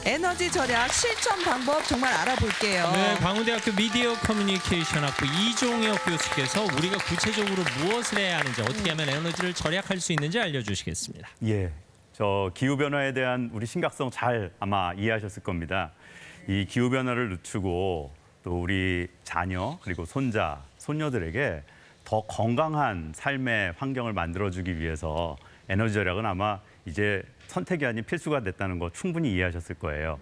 에너지 절약 실천 방법 정말 알아볼게요. 네, 광운대학교 미디어 커뮤니케이션 학부 이종혁 교수께서 우리가 구체적으로 무엇을 해야 하는지, 어떻게 하면 에너지를 절약할 수 있는지 알려주시겠습니다. 예, 저 기후변화에 대한 우리 심각성 잘 아마 이해하셨을 겁니다. 이 기후변화를 늦추고 또 우리 자녀 그리고 손자, 손녀들에게 더 건강한 삶의 환경을 만들어주기 위해서 에너지 절약은 아마 이제 선택이 아닌 필수가 됐다는 거 충분히 이해하셨을 거예요.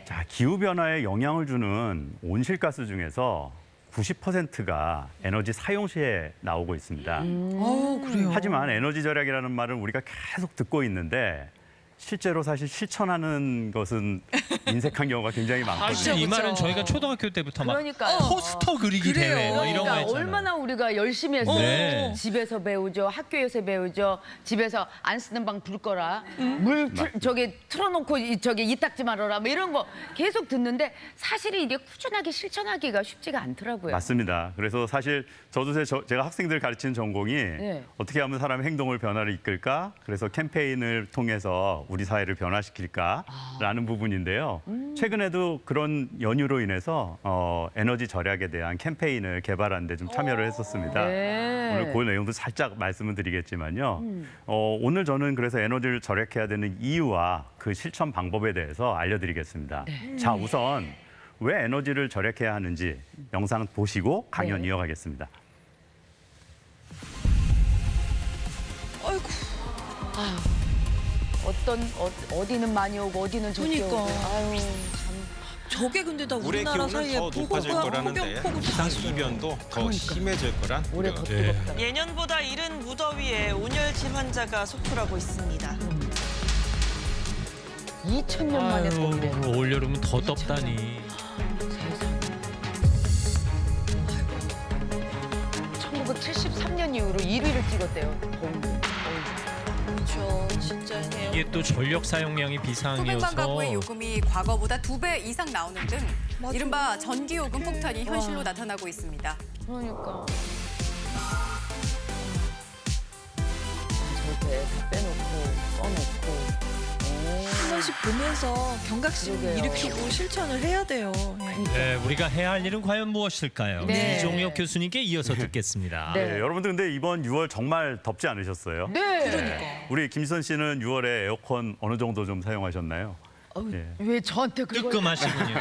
자, 기후변화에 영향을 주는 온실가스 중에서 90%가 에너지 사용 시에 나오고 있습니다. 그래요. 하지만 에너지 절약이라는 말은 우리가 계속 듣고 있는데 실제로 사실 실천하는 것은 인색한 경우가 굉장히 많거든요. 사실 이 그쵸. 말은 저희가 초등학교 때부터 막 그러니까요. 포스터 그리기 그래요. 대회 뭐 이런 거 그러니까 했잖아요. 얼마나 우리가 열심히 했어요. 네. 집에서 배우죠, 학교에서 배우죠. 집에서 안 쓰는 방 불 거라, 물 저기 틀어놓고 저기 이딱지 말아라, 뭐 이런 거 계속 듣는데 사실은 이게 꾸준하게 실천하기가 쉽지가 않더라고요. 맞습니다. 그래서 사실 저도 제가 학생들 가르치는 전공이 어떻게 하면 사람의 행동을 변화를 이끌까? 그래서 캠페인을 통해서 우리 사회를 변화시킬까라는 부분인데요. 최근에도 그런 연유로 인해서 에너지 절약에 대한 캠페인을 개발하는 데 좀 참여를 했었습니다. 네. 오늘 그 내용도 살짝 말씀을 드리겠지만요. 오늘 저는 그래서 에너지를 절약해야 되는 이유와 그 실천 방법에 대해서 알려드리겠습니다. 자, 우선 왜 에너지를 절약해야 하는지 영상 보시고 강연 네. 이어가겠습니다. 아이고, 어디는 많이 오고 어디는 적게 그러니까. 오고. 아유 참. 저게 근데 다 물의 우리나라 기온은 사이에 더 높아질 폭우가 거라는데 폭우 기상 이변도 더 심해질 거란 올해 우려가 더 됩니다. 뜨겁다. 예년보다 이른 무더위에 온열질 환자가 속출하고 있습니다. 2000년 만에 더위래. 아유, 올여름은 더 덥다니. 세상에. 1973년 이후로 1위를 찍었대요. 더운데. 그렇죠. 진짜네요. 이게 또 전력 사용량이 소백만 비상이어서 가구의 요금이 과거보다 2배 이상 나오는 등 맞아. 이른바 전기요금 폭탄이 현실로 나타나고 있습니다. 그러니까. 저렇게 다 빼놓고 써놓고. 한 번씩 보면서 경각심 그러게요. 일으키고 실천을 해야 돼요. 예. 네, 우리가 해야 할 일은 과연 무엇일까요? 네. 이종혁 교수님께 이어서 듣겠습니다. 네. 네, 여러분들 근데 이번 6월 정말 덥지 않으셨어요? 네. 우리 김지선 씨는 6월에 에어컨 어느 정도 좀 사용하셨나요? 예. 왜 저한테 그걸? 뜨끔하시군요.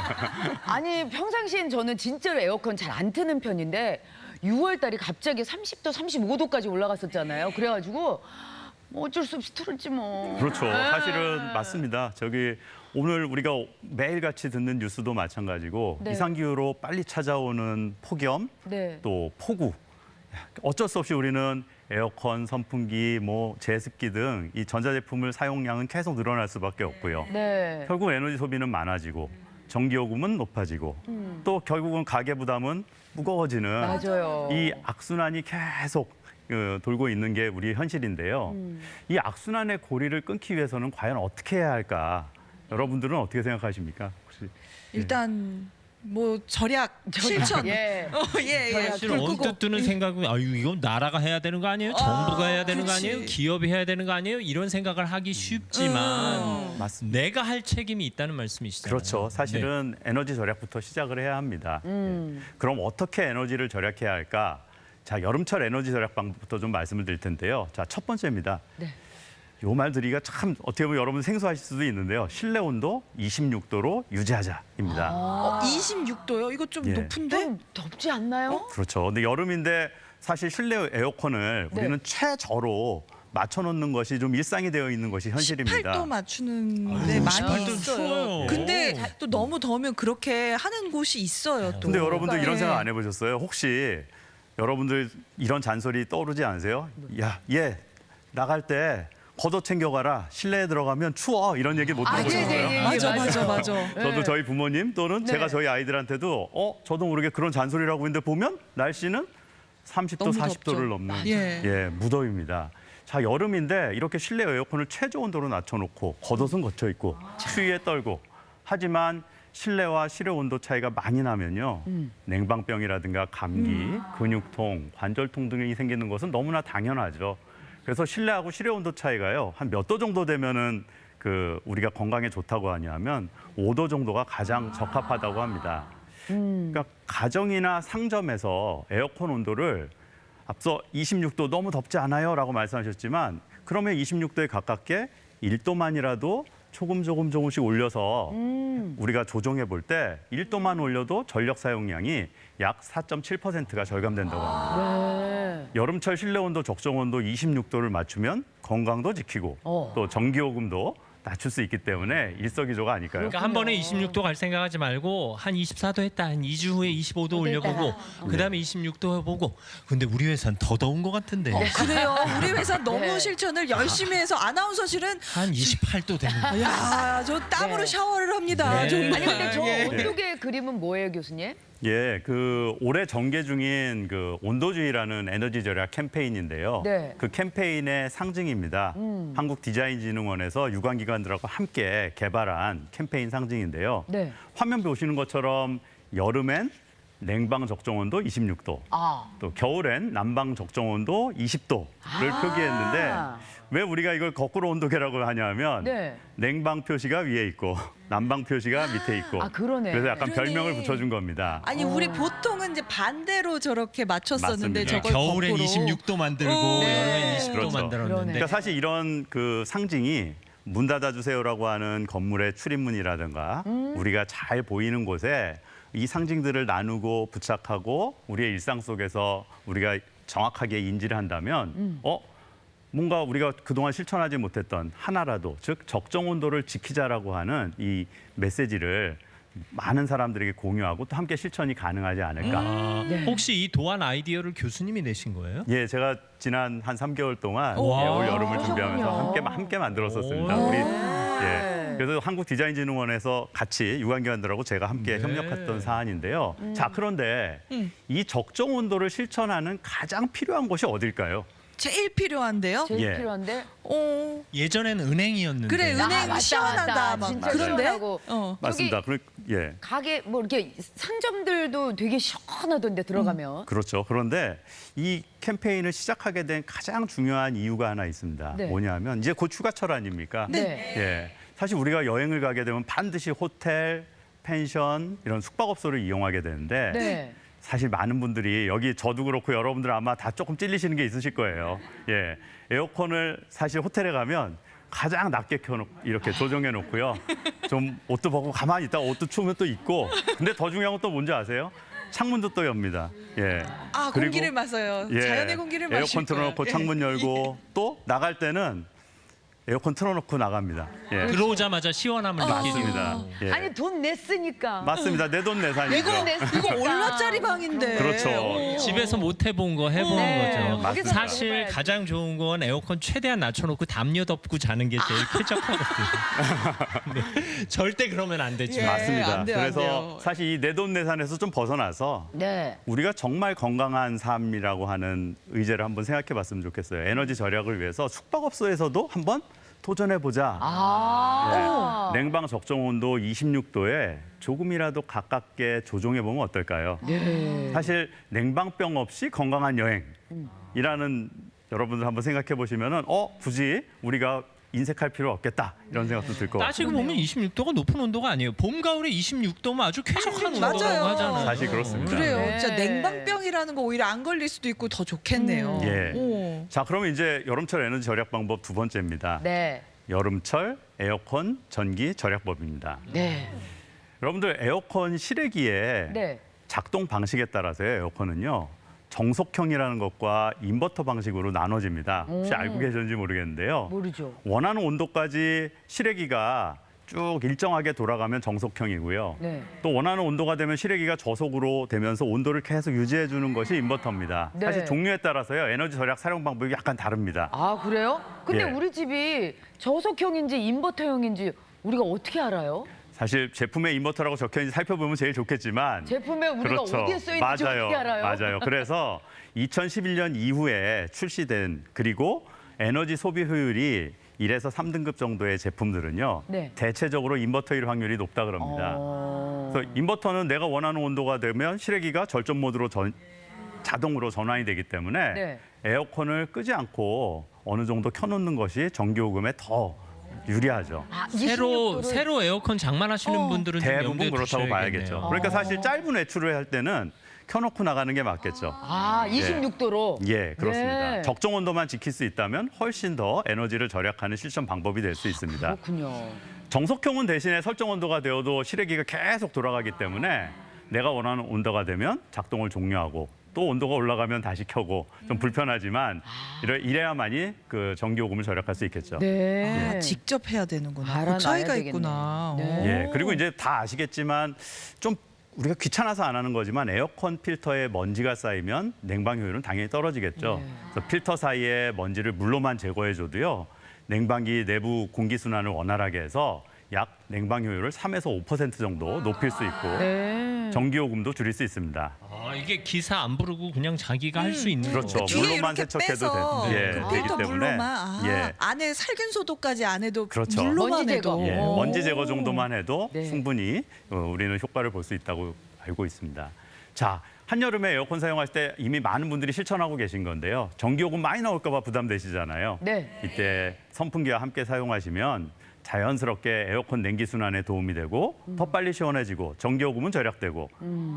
아니 평상시엔 저는 진짜로 에어컨 잘 안 트는 편인데 6월 달에 갑자기 30도, 35도까지 올라갔었잖아요. 그래가지고 뭐 어쩔 수 없이 틀었지 뭐. 그렇죠. 사실은 맞습니다. 저기 오늘 우리가 매일같이 듣는 뉴스도 마찬가지고 네. 이상기후로 빨리 찾아오는 폭염, 네. 또 폭우. 어쩔 수 없이 우리는 에어컨, 선풍기, 뭐 제습기 등 이 전자제품을 사용량은 계속 늘어날 수밖에 없고요. 네. 결국 에너지 소비는 많아지고 전기요금은 높아지고 또 결국은 가계 부담은 무거워지는 맞아요. 이 악순환이 계속 돌고 있는 게 우리 현실인데요. 이 악순환의 고리를 끊기 위해서는 과연 어떻게 해야 할까? 여러분들은 어떻게 생각하십니까? 혹시? 일단 뭐 절약, 실천. 예. 예. 사실 불 끄고. 언뜻 드는 생각은 이건 나라가 해야 되는 거 아니에요? 정부가 해야 되는 거 그치. 아니에요? 기업이 해야 되는 거 아니에요? 이런 생각을 하기 쉽지만 맞습니다. 내가 할 책임이 있다는 말씀이시잖아요. 그렇죠. 사실은 에너지 절약부터 시작을 해야 합니다. 예. 그럼 어떻게 에너지를 절약해야 할까? 자, 여름철 에너지 절약 방법부터 좀 말씀을 드릴 텐데요. 자, 첫 번째입니다. 네. 요 말 드리기가 참 어떻게 보면 여러분 생소하실 수도 있는데요. 실내 온도 26도로 유지하자입니다. 26도요? 이거 좀 예. 높은데? 좀 덥지 않나요? 그렇죠. 근데 여름인데 사실 실내 에어컨을 네. 우리는 최저로 맞춰놓는 것이 좀 일상이 되어 있는 것이 현실입니다. 18도 맞추는 데 많이 18도 는 있어요. 추워요. 근데 또 너무 더우면 그렇게 하는 곳이 있어요. 또. 근데 여러분들 이런 네. 생각 안 해보셨어요? 혹시 여러분들 이런 잔소리 떠오르지 않으세요? 야, 얘 나갈 때 겉옷 챙겨가라. 실내에 들어가면 추워. 이런 얘기 못 들어보셨어요? 네네네. 맞아. 저도 저희 부모님 또는 네. 제가 저희 아이들한테도 저도 모르게 그런 잔소리라고 했는데 보면 날씨는 30도, 너무 40도를 덥죠. 넘는 예. 무더위입니다. 자, 여름인데 이렇게 실내 에어컨을 최저 온도로 낮춰놓고 겉옷은 걷혀 있고 추위에 떨고 하지만 실내와 실외 온도 차이가 많이 나면요. 냉방병이라든가 감기, 근육통, 관절통 등이 생기는 것은 너무나 당연하죠. 그래서 실내하고 실외 온도 차이가요. 한 몇 도 정도 되면은 우리가 건강에 좋다고 하냐면 5도 정도가 가장 적합하다고 합니다. 그러니까 가정이나 상점에서 에어컨 온도를 앞서 26도 너무 덥지 않아요라고 말씀하셨지만 그러면 26도에 가깝게 1도만이라도 조금씩 올려서 우리가 조정해 볼 때 1도만 올려도 전력 사용량이 약 4.7%가 절감된다고 합니다. 네. 여름철 실내 온도 적정 온도 26도를 맞추면 건강도 지키고 또 전기요금도 낮출 수 있기 때문에 일석이조가 아닐까요? 그러니까 한 번에 26도 갈 생각하지 말고 한 24도 했다. 한 2주 후에 25도 올려보고 그다음에 26도 해보고. 근데 우리 회사는 더 더운 것 같은데. 그래요. 우리 회사 너무 네. 실천을 열심히 해서 아나운서실은 한 28도 되는. 야, 저 땀으로 네. 샤워를 합니다. 네. 정말. 아니 근데 저 예. 온도계 그림은 뭐예요, 교수님? 예, 올해 전개 중인 온도주의라는 에너지 절약 캠페인인데요. 네. 그 캠페인의 상징입니다. 한국디자인진흥원에서 유관기관들하고 함께 개발한 캠페인 상징인데요. 네. 화면 보시는 것처럼 여름엔 냉방 적정 온도 26도, 아. 또 겨울엔 난방 적정 온도 20도를 표기했는데 왜 우리가 이걸 거꾸로 온도계라고 하냐면 네. 냉방 표시가 위에 있고 난방 표시가 밑에 있고 아, 그러네. 그래서 약간 그러네. 별명을 붙여준 겁니다. 아니 우리 보통은 이제 반대로 저렇게 맞췄었는데 맞습니다. 저걸 겨울엔 거꾸로. 26도 만들고 네. 여름엔 20도 그렇죠. 만들었는데. 그러니까 사실 이런 상징이 문 닫아주세요라고 하는 건물의 출입문이라든가 우리가 잘 보이는 곳에 이 상징들을 나누고 부착하고 우리의 일상 속에서 우리가 정확하게 인지를 한다면 뭔가 우리가 그동안 실천하지 못했던 하나라도 즉 적정 온도를 지키자라고 하는 이 메시지를 많은 사람들에게 공유하고 또 함께 실천이 가능하지 않을까. 아, 네. 혹시 이 도안 아이디어를 교수님이 내신 거예요? 예, 제가 지난 한 3개월 동안 예, 와. 올 여름을 준비하면서 그러셨군요. 함께 만들었었습니다. 오. 우리 네. 예. 그래서 한국디자인진흥원에서 같이 유관기관들하고 제가 함께 네. 협력했던 사안인데요. 자, 그런데 이 적정 온도를 실천하는 가장 필요한 곳이 어딜까요? 제일 필요한데요. 제일 예. 필요한데. 예전엔 은행이었는데. 그래 은행 맞다, 시원하다 맞다. 막 진짜 그런데 시원하고. 맞습니다. 예. 가게 뭐 이렇게 상점들도 되게 시원하던데 들어가면. 그렇죠. 그런데 이 캠페인을 시작하게 된 가장 중요한 이유가 하나 있습니다. 네. 뭐냐면 이제 곧 휴가철 아닙니까? 네. 예. 사실 우리가 여행을 가게 되면 반드시 호텔, 펜션 이런 숙박업소를 이용하게 되는데 네. 사실 많은 분들이 여기 저도 그렇고 여러분들 아마 다 조금 찔리시는 게 있으실 거예요. 예. 에어컨을 사실 호텔에 가면 가장 낮게 켜놓고 이렇게 조정해 놓고요. 좀 옷도 벗고 가만히 있다가 옷도 추우면 또 입고. 근데 더 중요한 건 또 뭔지 아세요? 창문도 또 엽니다. 예. 아 그리고 공기를 마셔요. 예, 자연의 공기를 마실 에어컨 틀어놓고 거예요. 창문 열고 또 나갈 때는 에어컨 틀어놓고 나갑니다. 예. 들어오자마자 시원함을 느끼고. 맞습니다. 예. 아니 돈 냈으니까. 맞습니다. 내 돈 내산이죠. 이거 냈으니까. 이거 얼마짜리 방인데. 그렇죠. 집에서 못 해본 거 해보는 네, 거죠. 맞습니다. 사실 해봐야지. 가장 좋은 건 에어컨 최대한 낮춰놓고 담요 덮고 자는 게 제일 쾌적하거든요. 네, 절대 그러면 안 되죠. 예. 맞습니다. 안 돼요, 안 그래서 돼요. 사실 이 내 돈 내산에서 좀 벗어나서 네. 우리가 정말 건강한 삶이라고 하는 의제를 한번 생각해 봤으면 좋겠어요. 에너지 절약을 위해서 숙박업소에서도 한번 도전해보자. 아. 냉방 적정 온도 26도에 조금이라도 가깝게 조정해보면 어떨까요? 네. 사실 냉방병 없이 건강한 여행이라는 여러분들 한번 생각해 보시면은 굳이 우리가 인색할 필요 없겠다 이런 생각도 들 것 같아요. 따지고 보면 26도가 높은 온도가 아니에요. 봄, 가을에 26도면 아주 쾌적한 맞아요. 온도라고 하잖아요. 사실 그렇습니다. 그래요. 네. 진짜 냉방병이라는 거 오히려 안 걸릴 수도 있고 더 좋겠네요. 예. 오. 자, 그러면 이제 여름철 에너지 절약 방법 두 번째입니다. 네. 여름철 에어컨 전기 절약법입니다. 네. 여러분들 에어컨 실외기에 네. 작동 방식에 따라서요. 에어컨은요. 정속형이라는 것과 인버터 방식으로 나눠집니다. 혹시 알고 계셨는지 모르겠는데요. 모르죠. 원하는 온도까지 실외기가 쭉 일정하게 돌아가면 정속형이고요. 네. 또 원하는 온도가 되면 실외기가 저속으로 되면서 온도를 계속 유지해 주는 것이 인버터입니다. 네. 사실 종류에 따라서요. 에너지 절약 사용 방법이 약간 다릅니다. 아 그래요? 근데 예. 우리 집이 저속형인지 인버터형인지 우리가 어떻게 알아요? 사실 제품에 인버터라고 적혀 있는지 살펴보면 제일 좋겠지만 제품에 우리가 어디에 써 있는지 어떻게 알아요? 맞아요. 그래서 2011년 이후에 출시된 그리고 에너지 소비 효율이 1에서 3등급 정도의 제품들은요. 네. 대체적으로 인버터일 확률이 높다 그럽니다. 그래서 인버터는 내가 원하는 온도가 되면 실외기가 절전 모드로 자동으로 전환이 되기 때문에 네. 에어컨을 끄지 않고 어느 정도 켜놓는 것이 전기요금에 더 유리하죠. 아, 새로 26도를 새로 에어컨 장만하시는 분들은 좀 대부분 염두에 그렇다고 두셔야겠네요. 봐야겠죠. 그러니까 사실 짧은 외출을 할 때는 켜놓고 나가는 게 맞겠죠. 아, 26도로. 예, 그렇습니다. 네. 적정 온도만 지킬 수 있다면 훨씬 더 에너지를 절약하는 실천 방법이 될 수 있습니다. 그렇군요. 정석형은 대신에 설정 온도가 되어도 실외기가 계속 돌아가기 때문에 내가 원하는 온도가 되면 작동을 종료하고 또 온도가 올라가면 다시 켜고 좀 불편하지만 이래야만이 그 전기요금을 절약할 수 있겠죠. 네. 아, 직접 해야 되는구나. 알아놔야 그 차이가 되겠네. 있구나. 네. 예, 그리고 이제 다 아시겠지만 좀 우리가 귀찮아서 안 하는 거지만 에어컨 필터에 먼지가 쌓이면 냉방 효율은 당연히 떨어지겠죠. 그래서 필터 사이에 먼지를 물로만 제거해줘도요. 냉방기 내부 공기 순환을 원활하게 해서 약 냉방 효율을 3에서 5% 정도 높일 수 있고 네. 전기요금도 줄일 수 있습니다. 아, 이게 기사 안 부르고 그냥 자기가 할 수 있는 그렇죠. 거죠. 뒤에 물로만 이렇게 세척해도 빼서 되기 그 필터 때문에 물로만 아, 예. 안에 살균 소독까지 안 해도 그렇죠. 물로만 먼지 해도 제거. 예, 오. 먼지 제거 정도만 해도 네. 충분히 우리는 효과를 볼 수 있다고 알고 있습니다. 자, 한여름에 에어컨 사용할 때 이미 많은 분들이 실천하고 계신 건데요. 전기요금 많이 나올까 봐 부담되시잖아요. 네. 이때 선풍기와 함께 사용하시면 자연스럽게 에어컨 냉기 순환에 도움이 되고 더 빨리 시원해지고 전기요금은 절약되고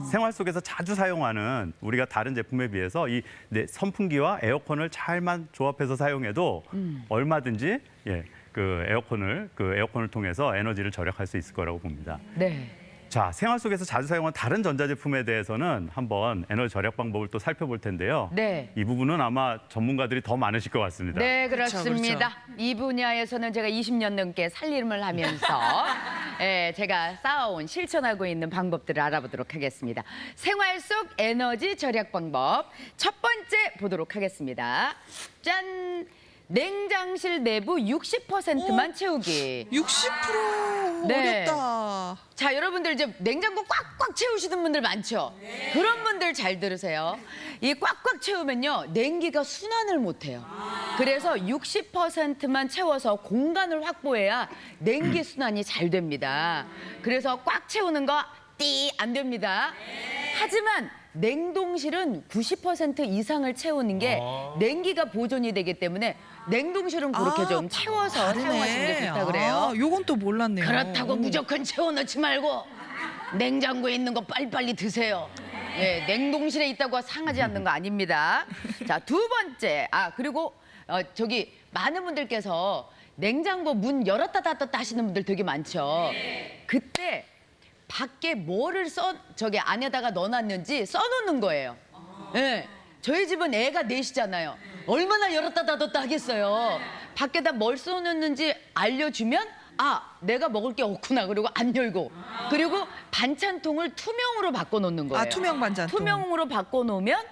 생활 속에서 자주 사용하는 우리가 다른 제품에 비해서 이 선풍기와 에어컨을 잘만 조합해서 사용해도 얼마든지 그 에어컨을 통해서 에너지를 절약할 수 있을 거라고 봅니다. 네. 자, 생활 속에서 자주 사용하는 다른 전자제품에 대해서는 한번 에너지 절약 방법을 또 살펴볼 텐데요. 네. 이 부분은 아마 전문가들이 더 많으실 것 같습니다. 네, 그렇죠, 그렇습니다. 이 분야에서는 제가 20년 넘게 살림을 하면서 제가 쌓아온 실천하고 있는 방법들을 알아보도록 하겠습니다. 생활 속 에너지 절약 방법 첫 번째 보도록 하겠습니다. 짠! 냉장실 내부 60%만 채우기. 60% 네. 어렵다. 자, 여러분들 이제 냉장고 꽉꽉 채우시는 분들 많죠? 그런 분들 잘 들으세요. 이 꽉꽉 채우면요, 냉기가 순환을 못 해요. 그래서 60%만 채워서 공간을 확보해야 냉기 순환이 잘 됩니다. 그래서 꽉 채우는 거 안 됩니다. 하지만 냉동실은 90% 이상을 채우는 게 냉기가 보존이 되기 때문에 냉동실은 그렇게 좀 채워서 사용하시는 게 좋다 그래요. 아, 요건 또 몰랐네요. 그렇다고 무조건 채워넣지 말고 냉장고에 있는 거 빨리빨리 드세요. 네, 냉동실에 있다고 상하지 않는 거 아닙니다. 자, 두 번째. 그리고 저기 많은 분들께서 냉장고 문 열었다 닫았다 하시는 분들 되게 많죠. 그때 밖에 뭐를 저기 안에다가 넣어놨는지 써놓는 거예요. 네, 저희 집은 애가 넷이잖아요. 얼마나 열었다 닫았다 하겠어요. 밖에다 뭘 써놓는지 알려주면 내가 먹을 게 없구나. 그리고 안 열고. 그리고 반찬통을 투명으로 바꿔놓는 거예요. 투명 반찬통. 투명으로 바꿔놓으면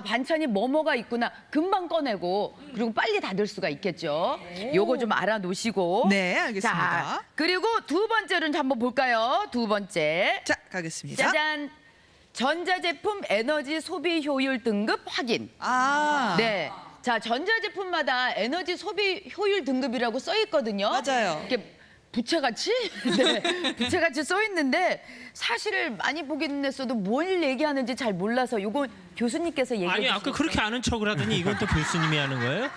반찬이 뭐가 있구나. 금방 꺼내고 그리고 빨리 닫을 수가 있겠죠. 요거 좀 알아놓으시고. 네, 알겠습니다. 자, 그리고 두 번째는 한번 볼까요? 두 번째. 자, 가겠습니다. 짜잔. 전자제품 에너지 소비 효율 등급 확인. 네. 자, 전자제품마다 에너지 소비 효율 등급이라고 써 있거든요. 맞아요. 이렇게 부채같이? 네. 부채같이 써 있는데 사실 많이 보기는 했어도 뭘 얘기하는지 잘 몰라서 요건 교수님께서 얘기해 아니 주시죠. 아까 그렇게 아는 척을 하더니 이건 또 교수님이 하는 거예요?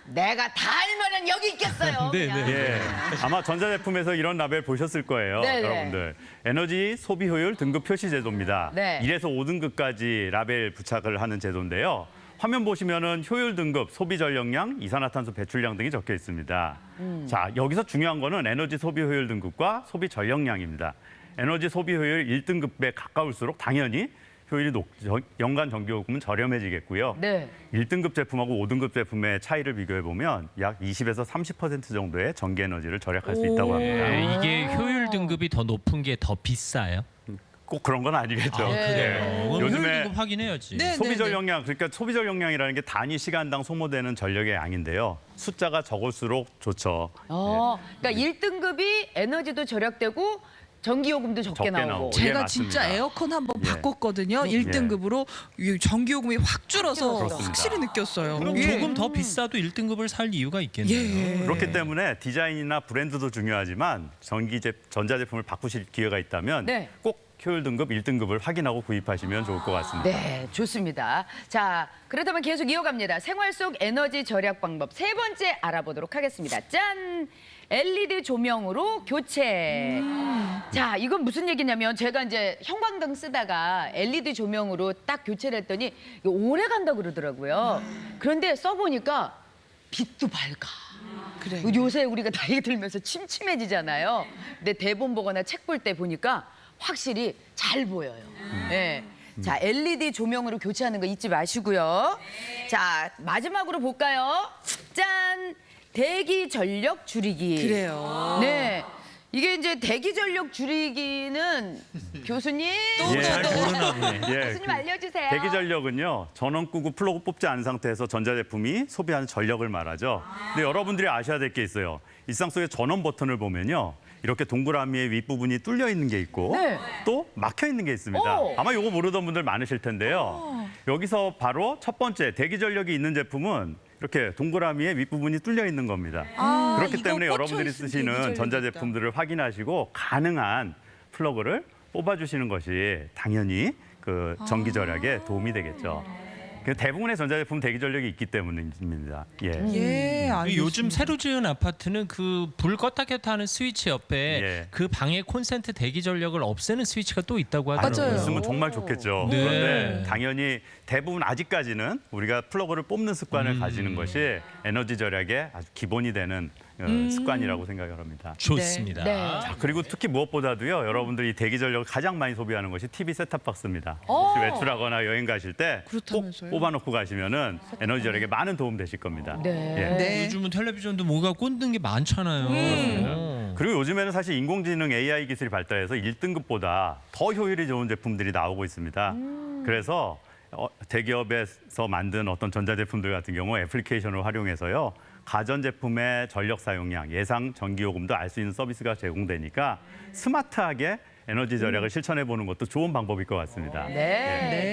내가 다 알면은 여기 있겠어요. 네, 그냥. 네. 예, 아마 전자제품에서 이런 라벨 보셨을 거예요, 네네. 여러분들. 에너지 소비 효율 등급 표시 제도입니다. 네. 1에서 5등급까지 라벨 부착을 하는 제도인데요. 화면 보시면은 효율 등급, 소비 전력량, 이산화탄소 배출량 등이 적혀 있습니다. 자, 여기서 중요한 거는 에너지 소비 효율 등급과 소비 전력량입니다. 에너지 소비 효율 1등급에 가까울수록 당연히 효율이 연간 전기요금은 저렴해지겠고요. 네. 1등급 제품하고 5등급 제품의 차이를 비교해 보면 약 20에서 30% 정도의 전기 에너지를 절약할 수 있다고 합니다. 네, 이게 효율 등급이 더 높은 게 더 비싸요? 꼭 그런 건 아니겠죠. 그래요. 그럼 요즘에 효율 등급 확인해야지. 네. 소비 전력량, 그러니까 소비 전력량이라는 게 단위 시간당 소모되는 전력의 양인데요. 숫자가 적을수록 좋죠. 그러니까 1등급이 에너지도 절약되고 전기요금도 적게 적게 나오고. 나오고. 제가 예, 진짜 맞습니다. 에어컨 한번 예. 바꿨거든요. 1등급으로 전기요금이 확 줄어서 그렇습니다. 확실히 느꼈어요. 그럼 예. 조금 더 비싸도 1등급을 살 이유가 있겠네요. 예. 그렇기 때문에 디자인이나 브랜드도 중요하지만 전자제품을 바꾸실 기회가 있다면 네. 꼭 효율 등급 1등급을 확인하고 구입하시면 좋을 것 같습니다. 네, 좋습니다. 자, 그렇다면 계속 이어갑니다. 생활 속 에너지 절약 방법 세 번째 알아보도록 하겠습니다. 짠! LED 조명으로 교체. 자, 이건 무슨 얘기냐면 제가 이제 형광등 쓰다가 LED 조명으로 딱 교체를 했더니 이거 오래 간다 그러더라고요. 그런데 써보니까 빛도 밝아. 그래. 요새 우리가 나이 들면서 침침해지잖아요. 근데 대본 보거나 책 볼 때 보니까 확실히 잘 보여요. 예. 자, LED 조명으로 교체하는 거 잊지 마시고요. 자, 마지막으로 볼까요? 짠! 대기 전력 줄이기. 그래요. 네. 이게 이제 대기 전력 줄이기는 교수님, 잘 모르나 보네. 교수님 알려주세요. 대기 전력은요, 전원 끄고 플러그 뽑지 않은 상태에서 전자제품이 소비하는 전력을 말하죠. 근데 여러분들이 아셔야 될 게 있어요. 일상 속의 전원 버튼을 보면요, 이렇게 동그라미의 윗부분이 뚫려 있는 게 있고 네. 또 막혀 있는 게 있습니다. 오. 아마 이거 모르던 분들 많으실 텐데요. 여기서 바로 첫 번째 대기 전력이 있는 제품은 이렇게 동그라미의 윗부분이 뚫려 있는 겁니다. 그렇기 이거 때문에 꽂혀 여러분들이 있으면 쓰시는 대기 전자제품들을 확인하시고 가능한 플러그를 뽑아주시는 것이 당연히 그 전기 절약에 도움이 되겠죠. 대부분의 전자제품 대기 전력이 있기 때문입니다. 예. 예, 알겠습니다. 요즘 새로 지은 아파트는 그 불 껐다 켰다 하는 스위치 옆에 예. 그 방의 콘센트 대기 전력을 없애는 스위치가 또 있다고 하더라고요. 맞아요. 있으면 정말 좋겠죠. 네. 그런데 당연히 대부분 아직까지는 우리가 플러그를 뽑는 습관을 가지는 것이 에너지 절약의 아주 기본이 되는 습관이라고 생각을 합니다. 좋습니다. 네. 자, 그리고 특히 무엇보다도요, 여러분들이 대기 전력을 가장 많이 소비하는 것이 TV 셋탑박스입니다. 혹시 외출하거나 여행 가실 때 꼭 그렇다면서요? 뽑아놓고 가시면은 에너지 절약에 많은 도움 되실 겁니다. 네. 예. 네. 요즘은 텔레비전도 뭐가 꽂는 게 많잖아요. 그리고 요즘에는 사실 인공지능 AI 기술이 발달해서 1등급보다 더 효율이 좋은 제품들이 나오고 있습니다. 그래서 대기업에서 만든 어떤 전자제품들 같은 경우 애플리케이션을 활용해서요, 가전제품의 전력 사용량, 예상 전기요금도 알 수 있는 서비스가 제공되니까 스마트하게 에너지 절약을 실천해 보는 것도 좋은 방법일 것 같습니다. 네.